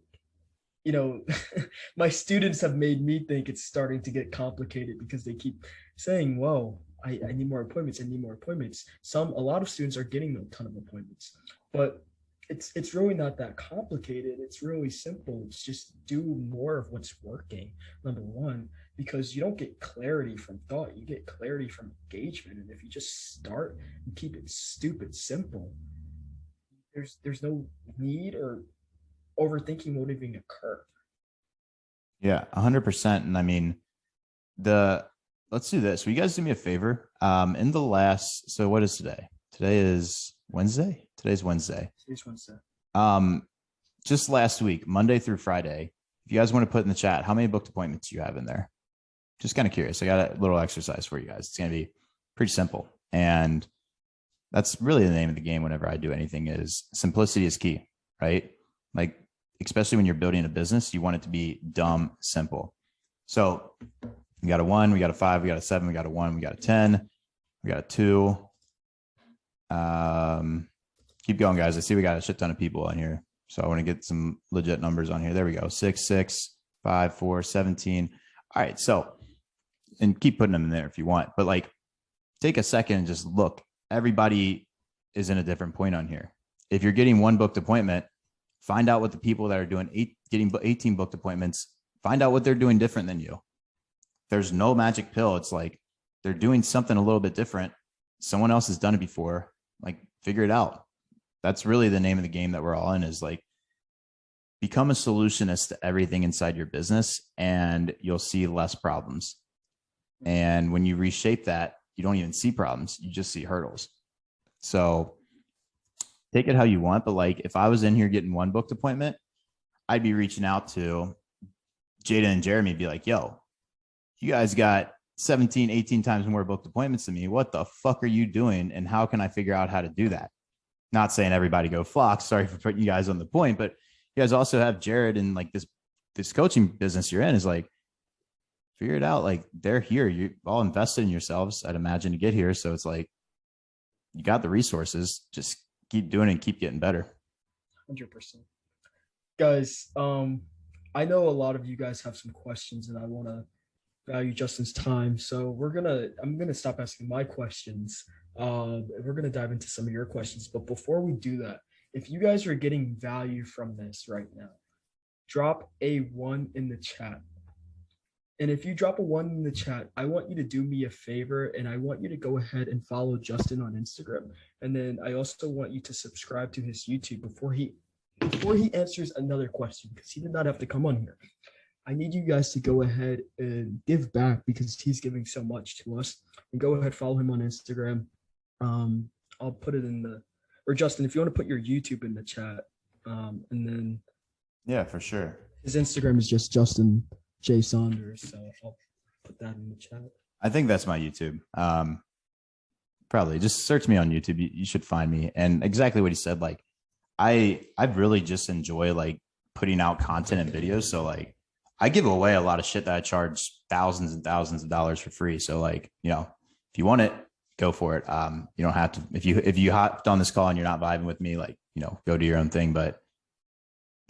my students have made me think it's starting to get complicated because they keep saying, whoa, I need more appointments. I need more appointments. A lot of students are getting a ton of appointments, but it's really not that complicated. It's really simple. It's just do more of what's working, number one, because you don't get clarity from thought. You get clarity from engagement. And if you just start and keep it stupid simple, there's no need, or overthinking won't even occur. Yeah, 100%. And I mean, let's do this. Will you guys do me a favor? In the last, so what is today? Today is Wednesday. Today's Wednesday. Today's Wednesday. Just last week, Monday through Friday, if you guys want to put in the chat, how many booked appointments you have in there? Just kind of curious. I got a little exercise for you guys. It's going to be pretty simple. And that's really the name of the game whenever I do anything, is simplicity is key, right? Like, especially when you're building a business, you want it to be dumb simple. So we got a 1, we got a 5, we got a 7, we got a 1, we got a 10, we got a 2. Keep going, guys. I see we got a shit ton of people on here. So I want to get some legit numbers on here. There we go. 6, 6, 5, 4, 17. All right. So, and keep putting them in there if you want, but like take a second and just look. Everybody is in a different point on here. If you're getting 1 booked appointment, find out what the people that are doing getting 18 booked appointments, find out what they're doing different than you. There's no magic pill. It's like they're doing something a little bit different. Someone else has done it before. Like, figure it out. That's really the name of the game that we're all in, is like, become a solutionist to everything inside your business and you'll see less problems. And when you reshape that, you don't even see problems. You just see hurdles. So take it how you want. But like, if I was in here getting 1 booked appointment, I'd be reaching out to Jada and Jeremy, be like, yo, you guys got 17, 18 times more booked appointments than me. What the fuck are you doing? And how can I figure out how to do that? Not saying everybody go Fox. Sorry for putting you guys on the point, but you guys also have Jared, and like this coaching business you're in is like, figure it out. Like, they're here. You're all invested in yourselves, I'd imagine, to get here. So it's like, you got the resources, just keep doing it and keep getting better. 100%. Guys, I know a lot of you guys have some questions and I want to value Justin's time. So I'm going to stop asking my questions. We're going to dive into some of your questions. But before we do that, if you guys are getting value from this right now, drop a 1 in the chat. And if you drop a 1 in the chat, I want you to do me a favor, and I want you to go ahead and follow Justin on Instagram. And then I also want you to subscribe to his YouTube before he answers another question, because he did not have to come on here. I need you guys to go ahead and give back, because he's giving so much to us. And go ahead, follow him on Instagram. I'll put it or Justin, if you want to put your YouTube in the chat, and then. Yeah, for sure. His Instagram is just Justin J. Saunders. So I'll put that in the chat. I think that's my YouTube. Probably just search me on YouTube. You should find me. And exactly what he said, like, I really just enjoy like putting out content and videos. So like, I give away a lot of shit that I charge thousands and thousands of dollars for free. So like, if you want it, go for it. You don't have to, if you hopped on this call and you're not vibing with me, like, go do your own thing, but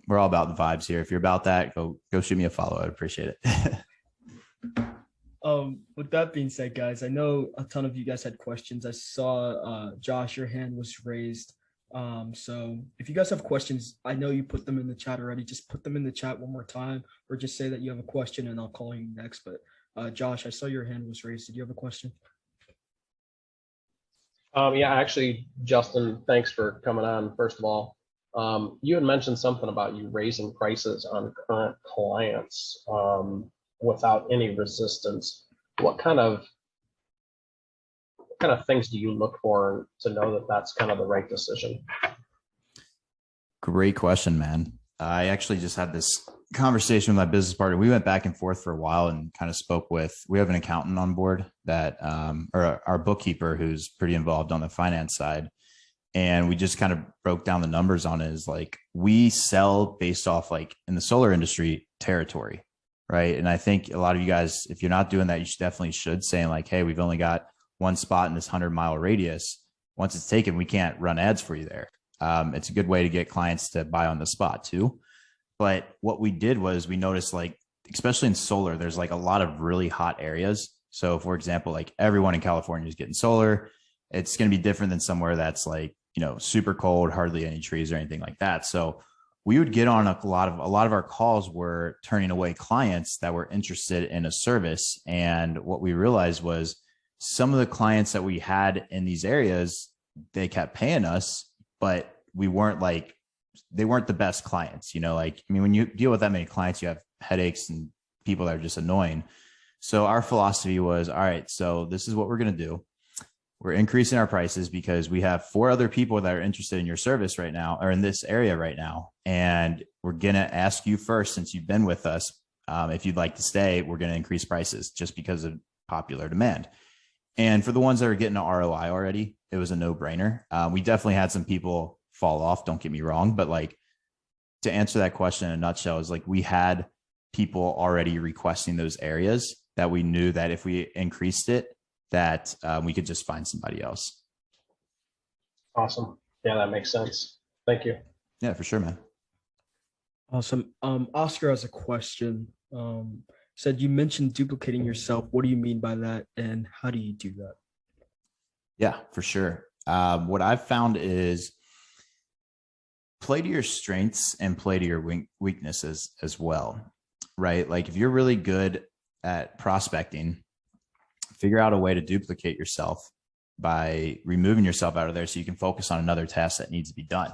we're all about the vibes here. If you're about that, go shoot me a follow. I'd appreciate it. With that being said, guys, I know a ton of you guys had questions. I saw Josh, your hand was raised. So if you guys have questions, I know you put them in the chat already. Just put them in the chat one more time, or just say that you have a question and I'll call you next. But Josh, I saw your hand was raised. Did you have a question? Yeah, actually, Justin, thanks for coming on. First of all, you had mentioned something about you raising prices on current clients without any resistance. What kind of things do you look for to know that that's kind of the right decision? Great question, man. I actually just had this conversation with my business partner. We went back and forth for a while and kind of we have an accountant on board that, or our bookkeeper who's pretty involved on the finance side. And we just kind of broke down the numbers on it. Is like, we sell based off, like, in the solar industry, territory, right? And I think a lot of you guys, if you're not doing that, you should saying like, hey, we've only got one spot in this 100-mile radius. Once it's taken, we can't run ads for you there. It's a good way to get clients to buy on the spot too. But what we did was we noticed, like, especially in solar, there's like a lot of really hot areas. So for example, like, everyone in California is getting solar. It's going to be different than somewhere that's like, super cold, hardly any trees or anything like that. So we would get on a lot of our calls were turning away clients that were interested in a service. And what we realized was some of the clients that we had in these areas, they kept paying us, but they weren't the best clients, when you deal with that many clients, you have headaches and people that are just annoying. So our philosophy was, all right, so this is what we're going to do. We're increasing our prices because we have 4 other people that are interested in your service right now, or in this area right now. And we're going to ask you first, since you've been with us, if you'd like to stay, we're going to increase prices just because of popular demand. And for the ones that are getting an ROI already, it was a no-brainer. We definitely had some people fall off, don't get me wrong, but like, to answer that question in a nutshell, is like, we had people already requesting those areas that we knew that if we increased it, that we could just find somebody else. Awesome. Yeah, that makes sense. Thank you. Yeah, for sure, man. Awesome. Oscar has a question. Said, you mentioned duplicating yourself. What do you mean by that, and how do you do that? Yeah, for sure. What I've found is play to your strengths and play to your weaknesses as well, right? Like, if you're really good at prospecting, figure out a way to duplicate yourself by removing yourself out of there so you can focus on another task that needs to be done.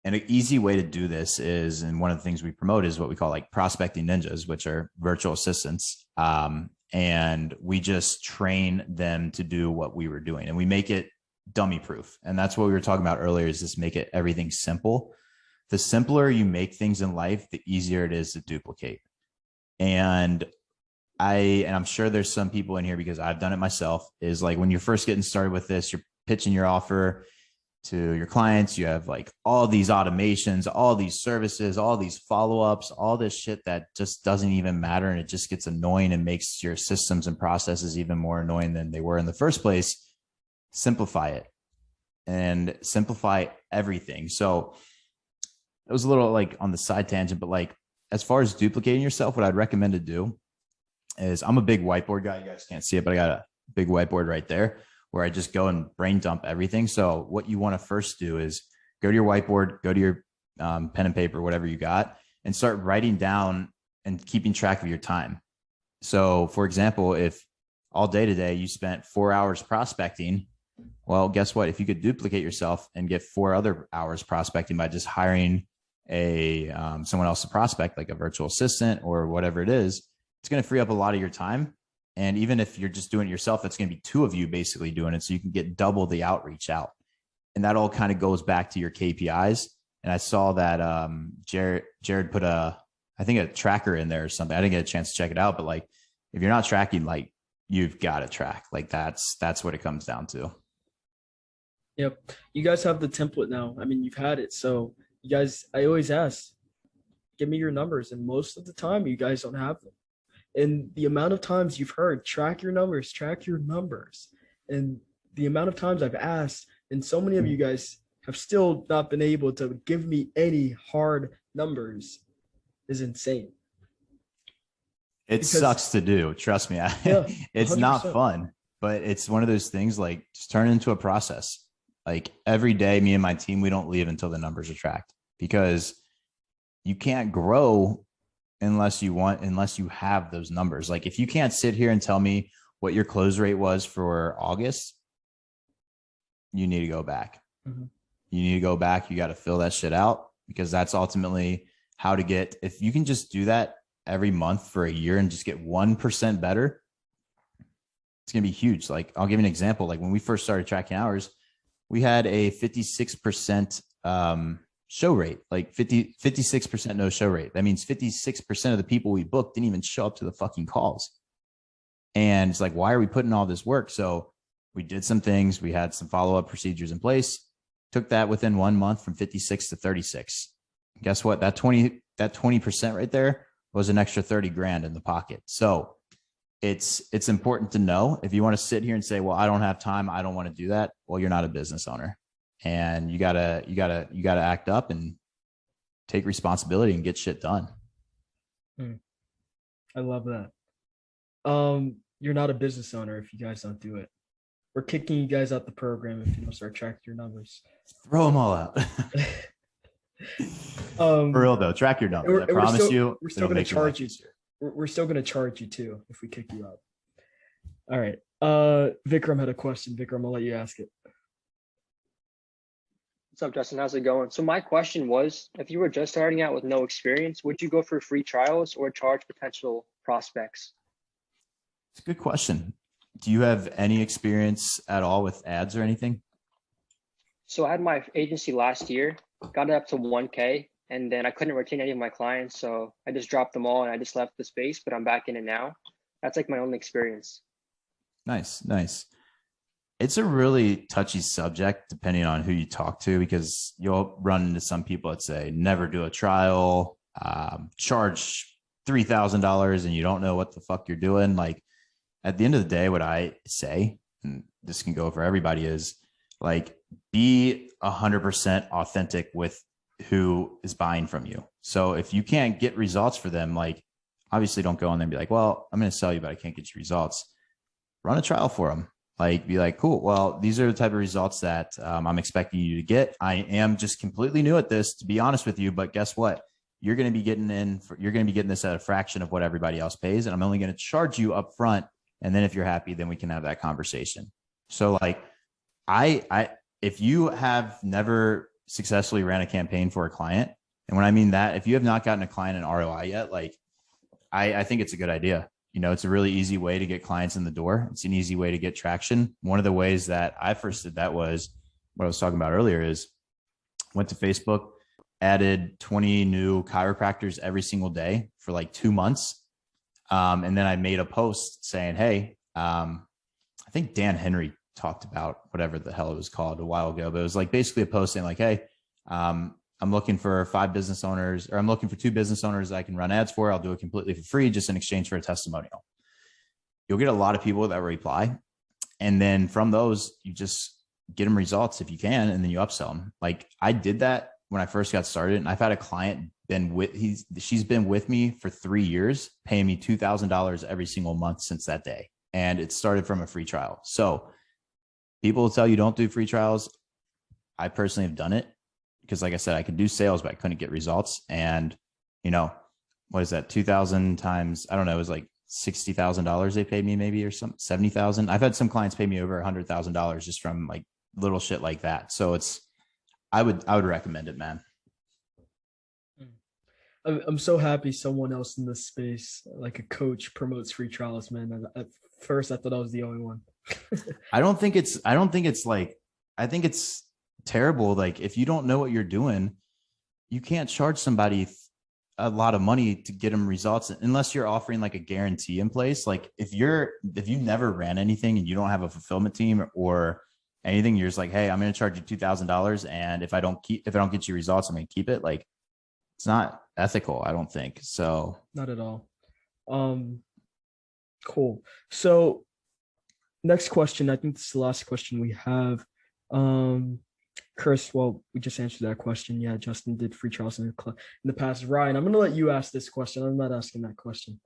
And an easy way to do this is, and one of the things we promote is what we call like prospecting ninjas, which are virtual assistants. And we just train them to do what we were doing, and we make it dummy proof. And that's what we were talking about earlier, is just make it everything simple. The simpler you make things in life, the easier it is to duplicate. And I'm sure there's some people in here, because I've done it myself, is like, when you're first getting started with this, you're pitching your offer to your clients, you have like all these automations, all these services, all these follow-ups, all this shit that just doesn't even matter. And it just gets annoying and makes your systems and processes even more annoying than they were in the first place. Simplify it and simplify everything. So it was a little like on the side tangent, but like, as far as duplicating yourself, what I'd recommend to do is, I'm a big whiteboard guy. You guys can't see it, but I got a big whiteboard right there where I just go and brain dump everything. So what you want to first do is go to your whiteboard, go to your pen and paper, whatever you got, and start writing down and keeping track of your time. So for example, if all day today you spent 4 hours prospecting, well, guess what? If you could duplicate yourself and get 4 other hours prospecting by just hiring someone else to prospect, like a virtual assistant or whatever it is, it's going to free up a lot of your time. And even if you're just doing it yourself, that's going to be 2 of you basically doing it. So you can get double the outreach out. And that all kind of goes back to your KPIs. And I saw that Jared put I think a tracker in there or something. I didn't get a chance to check it out, but like, if you're not tracking, like, you've got to track. Like, that's what it comes down to. Yep. You guys have the template now. I mean, you've had it. So you guys, I always ask, give me your numbers. And most of the time, you guys don't have them. And the amount of times you've heard, track your numbers, track your numbers. And the amount of times I've asked, and so many of you guys have still not been able to give me any hard numbers is insane. It sucks to do. Trust me. Yeah, it's 100%. not fun, but it's one of those things like just turn it into a process. Like every day, me and my team, we don't leave until the numbers are tracked, because you can't grow unless you have those numbers. Like if you can't sit here and tell me what your close rate was for August, you need to go back. Mm-hmm. You need to go back. You got to fill that shit out, because that's ultimately how to get, if you can just do that every month for a year and just get 1% better, it's going to be huge. Like I'll give you an example. Like when we first started tracking hours, we had a 56% show rate, like 56% no show rate. That means 56% of the people we booked didn't even show up to the fucking calls. And it's like, why are we putting all this work? So we did some things. We had some follow-up procedures in place, took that within 1 month from 56 to 36. Guess what? That 20% right there was an extra 30 grand in the pocket. So it's important to know. If you want to sit here and say, well, I don't have time, I don't want to do that. Well, you're not a business owner, and you gotta act up and take responsibility and get shit done. I love that. You're not a business owner if you guys don't do it. We're kicking you guys out the program if you don't start tracking your numbers. Throw them all out. For real though, track your numbers. I promise you, we're still going to charge you. We're still going to charge you too if we kick you out. All right. Vikram had a question. Vikram, I'll let you ask it. What's up, Justin? How's it going? So my question was, if you were just starting out with no experience, would you go for free trials or charge potential prospects? It's a good question. Do you have any experience at all with ads or anything? So I had my agency last year, got it up to 1K, and then I couldn't retain any of my clients. So I just dropped them all and I just left the space, but I'm back in it now. That's like my only experience. Nice. It's a really touchy subject depending on who you talk to, because you'll run into some people that say never do a trial, charge $3,000 and you don't know what the fuck you're doing. Like at the end of the day, what I say, and this can go for everybody, is like be 100% authentic with who is buying from you. So if you can't get results for them, like obviously don't go on there and be like, well, I'm going to sell you, but I can't get you results. Run a trial for them. Like be like, cool. Well, these are the type of results that I'm expecting you to get. I am just completely new at this, to be honest with you. But guess what? You're going to be getting this at a fraction of what everybody else pays. And I'm only going to charge you up front. And then if you're happy, then we can have that conversation. So like if you have never successfully ran a campaign for a client, and when I mean that, if you have not gotten a client an ROI yet, like I think it's a good idea. You know, it's a really easy way to get clients in the door. It's an easy way to get traction. One of the ways that I first did that was what I was talking about earlier, is went to Facebook, added 20 new chiropractors every single day for like 2 months. And then I made a post saying, hey, I think Dan Henry talked about whatever the hell it was called a while ago, but it was like basically a post saying like, hey, I'm looking for 5 business owners, or I'm looking for 2 business owners that I can run ads for. I'll do it completely for free, just in exchange for a testimonial. You'll get a lot of people that reply. And then from those, you just get them results if you can, and then you upsell them. Like I did that when I first got started, and I've had a client she's been with me for 3 years, paying me $2,000 every single month since that day. And it started from a free trial. So people will tell you don't do free trials. I personally have done it, because like I said, I could do sales, but I couldn't get results. And you know, what is that? 2,000 times, I don't know, it was like $60,000 they paid me, maybe, or some 70,000. I've had some clients pay me over $100,000 just from like little shit like that. So I would recommend it, man. I'm so happy someone else in this space, like a coach, promotes free trials, man. And at first I thought I was the only one. I think it's terrible. Like if you don't know what you're doing, you can't charge somebody a lot of money to get them results unless you're offering like a guarantee in place. Like if you never ran anything and you don't have a fulfillment team or anything, you're just like, hey, I'm going to charge you $2,000. And if I don't get you results, I'm going to keep it. Like it's not ethical, I don't think. So Not at all. Cool. So next question, I think this is the last question we have. Chris, well, we just answered that question. Yeah, Justin did free trials in the past. Ryan, I'm gonna let you ask this question. I'm not asking that question.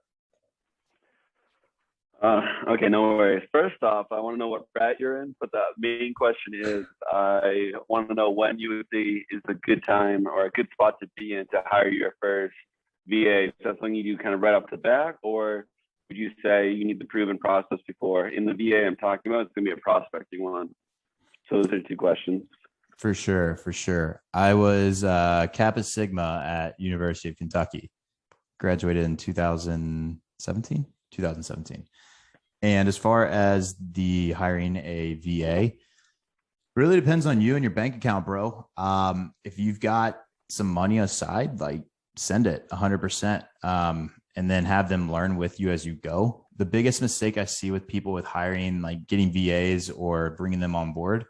Okay, no worries. First off, I want to know what frat you're in, but the main question is, I want to know when you would say is a good time or a good spot to be in to hire your first VA. Is that something you do kind of right off the bat, or would you say you need the proven process before? In the VA I'm talking about, it's going to be a prospecting one. So those are two questions. for sure, for sure. I was Kappa Sigma at University of Kentucky. Graduated in 2017. And as far as the hiring a VA, really depends on you and your bank account, bro. If you've got some money aside, like send it 100%, and then have them learn with you as you go. The biggest mistake I see with people with hiring, like getting VAs or bringing them on board,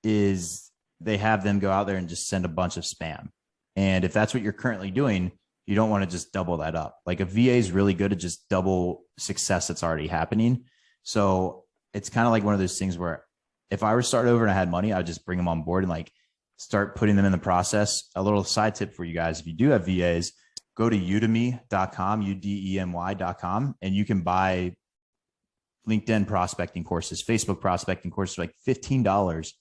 is they have them go out there and just send a bunch of spam. And if that's what you're currently doing, you don't want to just double that up. Like a VA is really good at just double success that's already happening. So it's kind of like one of those things where if I were to start over and I had money, I would just bring them on board and like start putting them in the process. A little side tip for you guys: if you do have VAs, go to udemy.com, udemy.com, and you can buy LinkedIn prospecting courses, Facebook prospecting courses for like $15.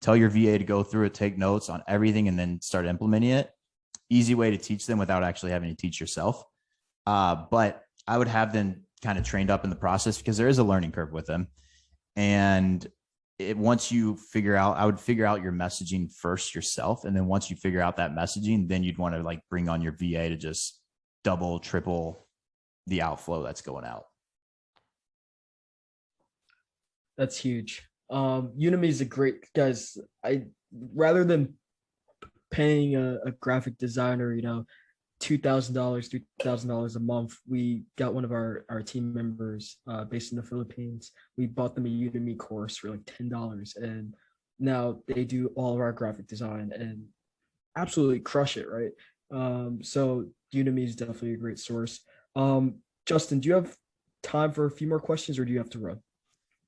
Tell your VA to go through it, take notes on everything, and then start implementing it. Easy way to teach them without actually having to teach yourself. But I would have them kind of trained up in the process because there is a learning curve with them. And once you figure out, I would figure out your messaging first yourself. And then once you figure out that messaging, then you'd want to like bring on your VA to just double, triple the outflow that's going out. That's huge. Udemy is a great, guys. Rather than paying a graphic designer, $2,000, $3,000 a month, we got one of our team members based in the Philippines. We bought them a Udemy course for like $10, and now they do all of our graphic design and absolutely crush it, right? So Udemy is definitely a great source. Justin, do you have time for a few more questions, or do you have to run?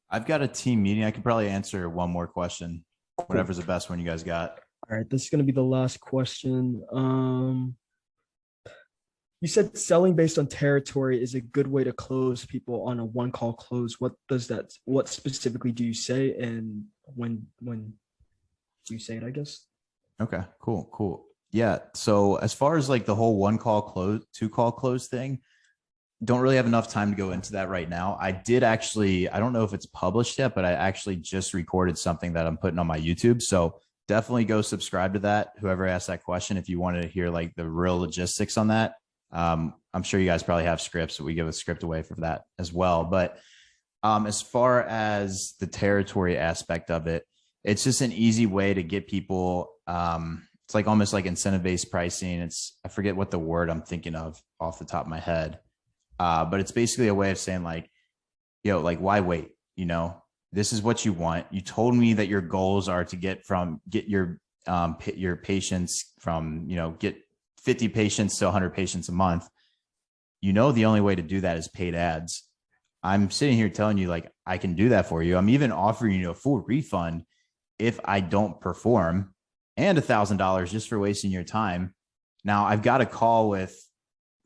I've got a team meeting. I could probably answer one more question, whatever's the best one you guys got. All right, this is going to be the last question. You said selling based on territory is a good way to close people on a one-call close. What specifically do you say, and when do you say it, I guess? Okay, cool. Yeah. So as far as like the whole one call close, two call close thing, don't really have enough time to go into that right now. I did actually, I don't know if it's published yet, but I actually just recorded something that I'm putting on my YouTube. So definitely go subscribe to that. Whoever asked that question, if you wanted to hear like the real logistics on that. I'm sure you guys probably have scripts, but we give a script away for that as well. But as far as the territory aspect of it, it's just an easy way to get people. It's like almost like incentive-based pricing. I forget what the word I'm thinking of off the top of my head. But it's basically a way of saying like, like why wait? This is what you want. You told me that your goals are to get your patients from, get 50 patients to 100 patients a month. The only way to do that is paid ads. I'm sitting here telling you like, I can do that for you. I'm even offering you a full refund if I don't perform, and $1,000 just for wasting your time. Now I've got a call with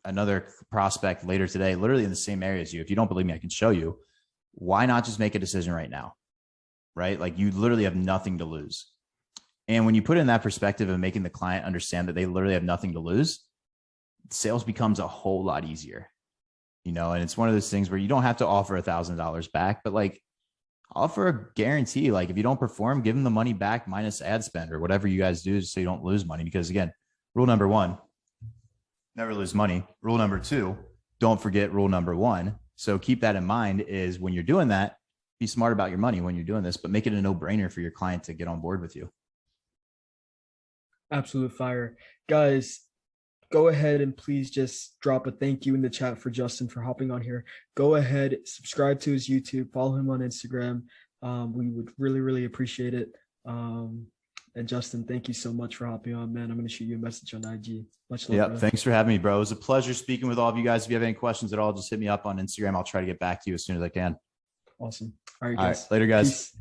another prospect later today, literally in the same area as you. If you don't believe me, I can show you. Why not just make a decision right now? Right? Like you literally have nothing to lose. And when you put it in that perspective of making the client understand that they literally have nothing to lose, sales becomes a whole lot easier, and it's one of those things where you don't have to offer $1,000 back, but like offer a guarantee. Like if you don't perform, give them the money back minus ad spend or whatever you guys do so you don't lose money. Because again, rule number one, never lose money. Rule number two, don't forget rule number one. So keep that in mind, is when you're doing that, be smart about your money when you're doing this, but make it a no-brainer for your client to get on board with you. Absolute fire. Guys, go ahead and please just drop a thank you in the chat for Justin for hopping on here. Go ahead, subscribe to his YouTube, follow him on Instagram. We would really, really appreciate it. And Justin, thank you so much for hopping on, man. I'm going to shoot you a message on IG. Much love. Yep. Brother. Thanks for having me, bro. It was a pleasure speaking with all of you guys. If you have any questions at all, just hit me up on Instagram. I'll try to get back to you as soon as I can. Awesome. All right, All guys. right. Later, guys. Peace.